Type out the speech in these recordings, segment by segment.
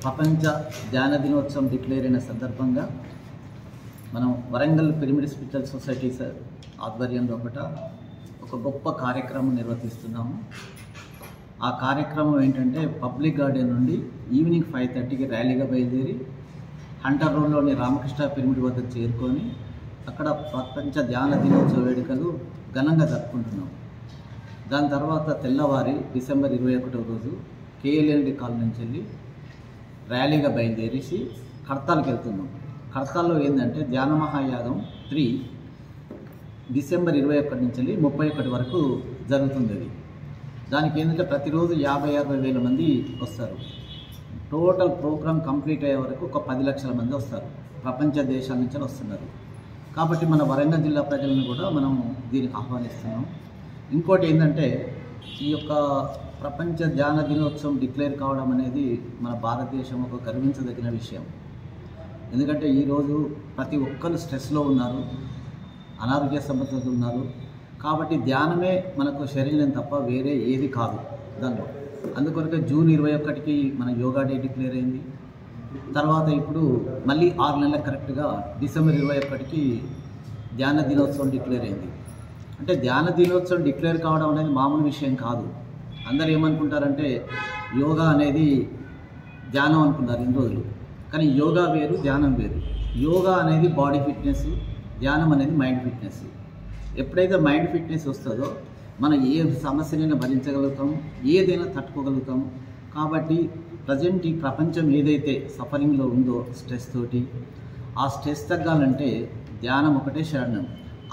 ప్రపంచ ధ్యాన దినోత్సవం డిక్లేర్ అయిన సందర్భంగా మనం వరంగల్ పిరమిడ్ స్పిరిచువల్ సొసైటీ ఆధ్వర్యంలో ఒక గొప్ప కార్యక్రమం నిర్వహిస్తున్నాము. ఆ కార్యక్రమం ఏంటంటే పబ్లిక్ గార్డెన్ నుండి ఈవినింగ్ 5:30కి ర్యాలీగా బయలుదేరి హంటర్ రోడ్లోని రామకృష్ణ పిరమిడ్ వద్దకు చేరుకొని అక్కడ ప్రపంచ ధ్యాన దినోత్సవ వేడుకలు ఘనంగా జరుపుకుంటున్నాం. దాని తర్వాత తెల్లవారి డిసెంబర్ 21వ రోజు కేఎల్ఎన్డి కాలనీ నుంచి వెళ్ళి ర్యాలీగా బయలుదేరేసి ఖర్తాలకు వెళ్తున్నాం. ఖర్తాల్లో ఏంటంటే ధ్యాన మహాయాగం 3 డిసెంబర్ 21 నుంచి వెళ్ళి 31 వరకు జరుగుతుంది. దానికి ఏంటంటే ప్రతిరోజు 50-60 వేల మంది వస్తారు. టోటల్ ప్రోగ్రామ్ కంప్లీట్ అయ్యే వరకు ఒక 10 లక్షల మంది వస్తారు. ప్రపంచ దేశాల నుంచి వస్తున్నారు. కాబట్టి మన వరంగల్ జిల్లా ప్రజలను కూడా మనం దీనికి ఆహ్వానిస్తున్నాం. ఇంకోటి ఏంటంటే ఈ యొక్క ప్రపంచ ధ్యాన దినోత్సవం డిక్లేర్ కావడం అనేది మన భారతదేశం ఒక గర్వించదగిన విషయం. ఎందుకంటే ఈరోజు ప్రతి ఒక్కరు స్ట్రెస్లో ఉన్నారు, అనారోగ్య సమస్యలు ఉన్నారు. కాబట్టి ధ్యానమే మనకు శరీరం తప్ప వేరే ఏది కాదు దానిలో. అందుకొరకే జూన్ 21కి మన యోగా డే డిక్లేర్ అయింది. తర్వాత ఇప్పుడు మళ్ళీ 6 నెలలకు కరెక్ట్గా డిసెంబర్ 21కి ధ్యాన దినోత్సవం డిక్లేర్ అయింది. అంటే ధ్యాన దినోత్సవం డిక్లేర్ కావడం అనేది మామూలు విషయం కాదు. అందరూ ఏమనుకుంటారంటే యోగా అనేది ధ్యానం అనుకున్నారు ఇన్ని రోజులు. కానీ యోగా వేరు, ధ్యానం వేరు. యోగా అనేది బాడీ ఫిట్నెస్, ధ్యానం అనేది మైండ్ ఫిట్నెస్. ఎప్పుడైతే మైండ్ ఫిట్నెస్ వస్తుందో మనం ఏ సమస్యనైనా భరించగలుగుతాం, ఏదైనా తట్టుకోగలుగుతాం. కాబట్టి ప్రజెంట్ ఈ ప్రపంచం ఏదైతే సఫరింగ్లో ఉందో స్ట్రెస్ తోటి, ఆ స్ట్రెస్ తగ్గాలంటే ధ్యానం ఒకటే శరణం.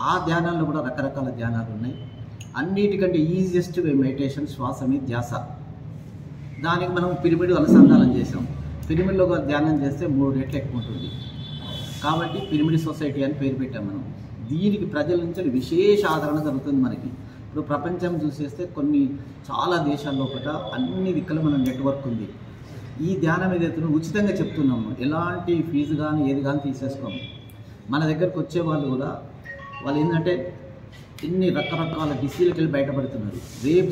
ఆ ధ్యానాల్లో కూడా రకరకాల ధ్యానాలు ఉన్నాయి. అన్నిటికంటే ఈజియెస్ట్ వే మెడిటేషన్ శ్వాస మీద ధ్యాస. దానికి మనం పిరమిడ్ అనుసంధానం చేసాం. పిరమిడ్లో ధ్యానం చేస్తే 3 రెట్లు ఎక్కువ ఉంటుంది. కాబట్టి పిరమిడ్ సొసైటీ అని పేరు పెట్టాం మనం. దీనికి ప్రజల నుంచి విశేష ఆదరణ జరుగుతుంది మనకి. ఇప్పుడు ప్రపంచం చూసేస్తే చాలా దేశాల్లో అన్ని దిక్కులు మన నెట్వర్క్ ఉంది. ఈ ధ్యానం ఏదైతే ఉచితంగా చెప్తున్నాము, ఎలాంటి ఫీజు కానీ ఏది కానీ తీసేసుకోము. మన దగ్గరకు వచ్చే వాళ్ళు కూడా వాళ్ళు ఏంటంటే ఇన్ని రకరకాల డిసీజులకి వెళ్ళి బయటపడుతున్నారు. రేపు